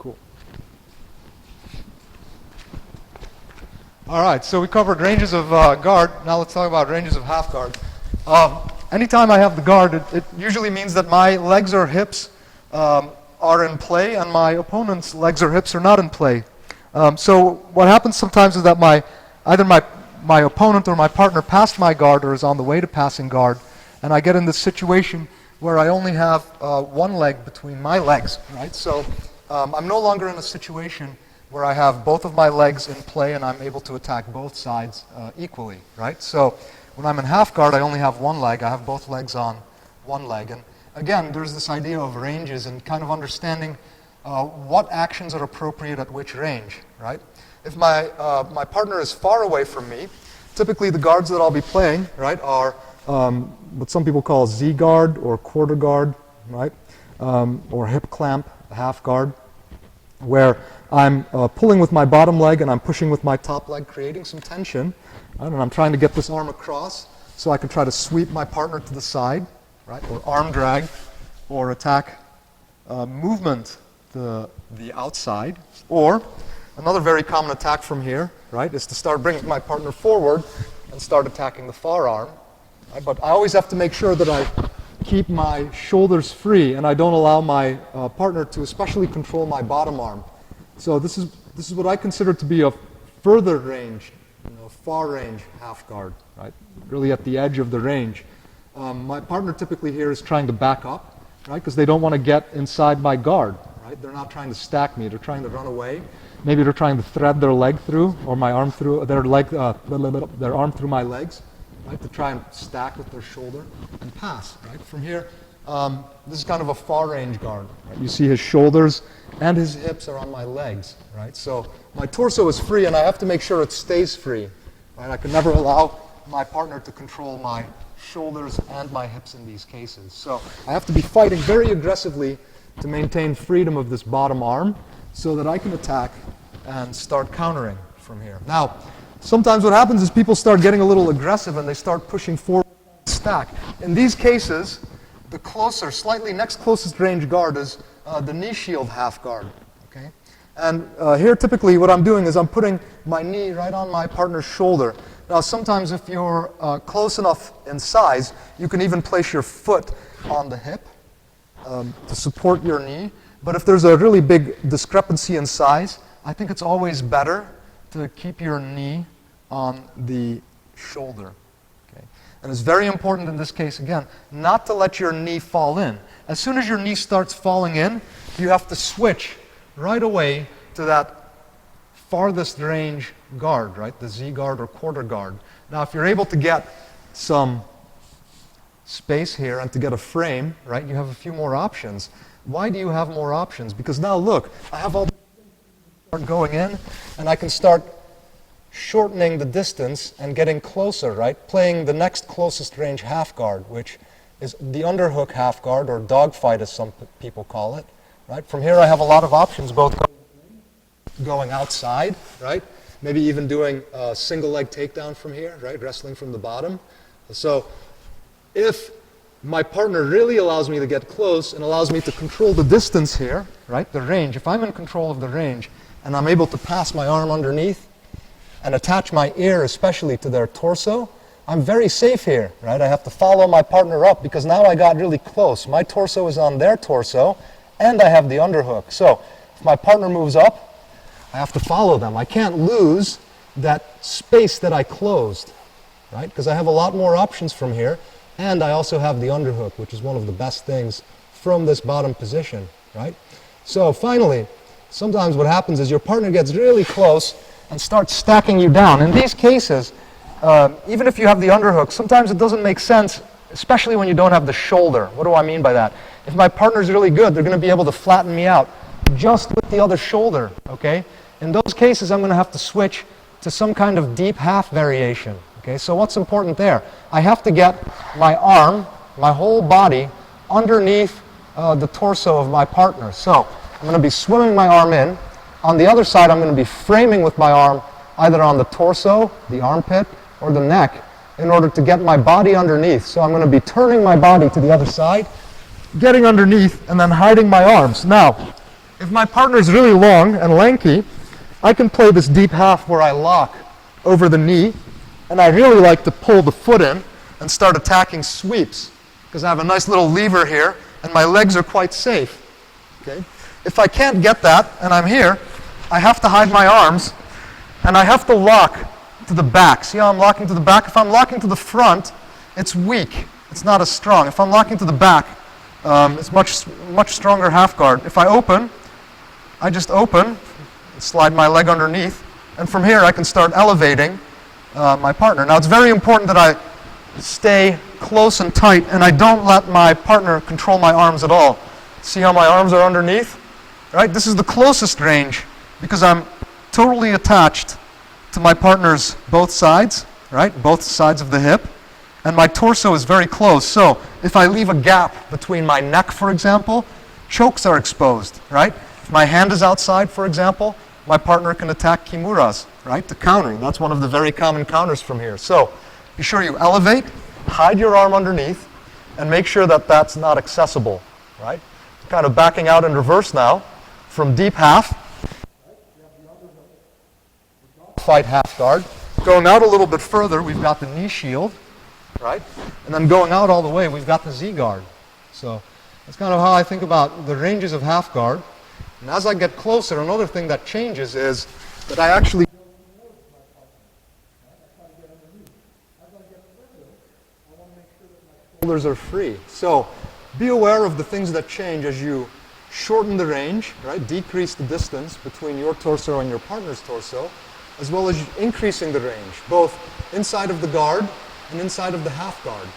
Cool. All right, so we covered ranges of guard. Now let's talk about ranges of half guard. Anytime I have the guard, it usually means that my legs or hips are in play and my opponent's legs or hips are not in play. So what happens sometimes is that either my opponent or my partner passed my guard or is on the way to passing guard, and I get in this situation where I only have one leg between my legs, right? So I'm no longer in a situation where I have both of my legs in play and I'm able to attack both sides equally, right? So when I'm in half guard, I only have one leg. I have both legs on one leg. And again, there's this idea of ranges and kind of understanding what actions are appropriate at which range, right? If my partner is far away from me, typically the guards that I'll be playing, right, are what some people call Z guard or quarter guard, right, or hip clamp, half guard, where I'm pulling with my bottom leg and I'm pushing with my top leg, creating some tension, right, and I'm trying to get this arm across so I can try to sweep my partner to the side, right, or arm drag, or attack movement the outside, or another very common attack from here, right, is to start bringing my partner forward and start attacking the forearm. Right? But I always have to make sure that I keep my shoulders free and I don't allow my partner to especially control my bottom arm. So this is what I consider to be a further range, far range half guard, right? Really at the edge of the range. My partner typically here is trying to back up, right? Because they don't want to get inside my guard, right? They're not trying to stack me. They're trying to run away. Maybe they're trying to thread their leg through, or my arm through their arm through my legs, right? To try and stack with their shoulder and pass, right? From here, this is kind of a far range guard. Right? You see his shoulders and his hips are on my legs, right? So my torso is free, and I have to make sure it stays free, right? I can never allow my partner to control my shoulders and my hips in these cases. So I have to be fighting very aggressively to maintain freedom of this bottom arm so that I can attack and start countering from here. Now, sometimes what happens is people start getting a little aggressive and they start pushing forward stack. In these cases, the slightly next closest range guard is the knee shield half guard, okay? And here typically what I'm doing is I'm putting my knee right on my partner's shoulder. Now sometimes if you're close enough in size, you can even place your foot on the hip to support your knee. But if there's a really big discrepancy in size, I think it's always better to keep your knee on the shoulder. Okay? And it's very important in this case, again, not to let your knee fall in. As soon as your knee starts falling in, you have to switch right away to that farthest range guard, right? The Z guard or quarter guard. Now, if you're able to get some space here and to get a frame, right, you have a few more options. Why do you have more options? Because now look, I have all the start going in, and I can start shortening the distance and getting closer, right? Playing the next closest range half guard, which is the underhook half guard, or dogfight as some people call it, right? From here I have a lot of options, both going outside, right? Maybe even doing a single leg takedown from here, right? Wrestling from the bottom. So if my partner really allows me to get close and allows me to control the distance here, right? The range, if I'm in control of the range and I'm able to pass my arm underneath and attach my ear especially to their torso, I'm very safe here, right? I have to follow my partner up because now I got really close. My torso is on their torso and I have the underhook. So if my partner moves up, I have to follow them. I can't lose that space that I closed, right? Because I have a lot more options from here, and I also have the underhook, which is one of the best things from this bottom position, right? So finally, sometimes what happens is your partner gets really close and starts stacking you down. In these cases, even if you have the underhook, sometimes it doesn't make sense, especially when you don't have the shoulder. What do I mean by that? If my partner's really good, they're going to be able to flatten me out just with the other shoulder, okay? In those cases, I'm going to have to switch to some kind of deep half variation, okay? So what's important there? I have to get my arm, my whole body, underneath the torso of my partner. So I'm going to be swimming my arm in. On the other side, I'm going to be framing with my arm either on the torso, the armpit, or the neck in order to get my body underneath. So I'm going to be turning my body to the other side, getting underneath, and then hiding my arms. Now, if my partner is really long and lanky, I can play this deep half where I lock over the knee, and I really like to pull the foot in and start attacking sweeps, because I have a nice little lever here, and my legs are quite safe. Okay? If I can't get that, and I'm here, I have to hide my arms, and I have to lock to the back. See how I'm locking to the back? If I'm locking to the front, it's weak. It's not as strong. If I'm locking to the back, it's much stronger half guard. If I open, I just open, slide my leg underneath, and from here I can start elevating my partner. Now it's very important that I stay close and tight, and I don't let my partner control my arms at all. See how my arms are underneath? Right? This is the closest range because I'm totally attached to my partner's both sides, right? Both sides of the hip. And my torso is very close. So if I leave a gap between my neck, for example, chokes are exposed, right? If my hand is outside, for example, my partner can attack kimuras, right? The countering. That's one of the very common counters from here. So be sure you elevate, hide your arm underneath, and make sure that that's not accessible, right? Kind of backing out in reverse now from deep half. Fight half guard. Going out a little bit further, we've got the knee shield, right? And then going out all the way, we've got the Z guard. So that's kind of how I think about the ranges of half guard. And as I get closer, another thing that changes is that I actually shoulders are free. So be aware of the things that change as you shorten the range, right? Decrease the distance between your torso and your partner's torso, as well as increasing the range, both inside of the guard and inside of the half guard.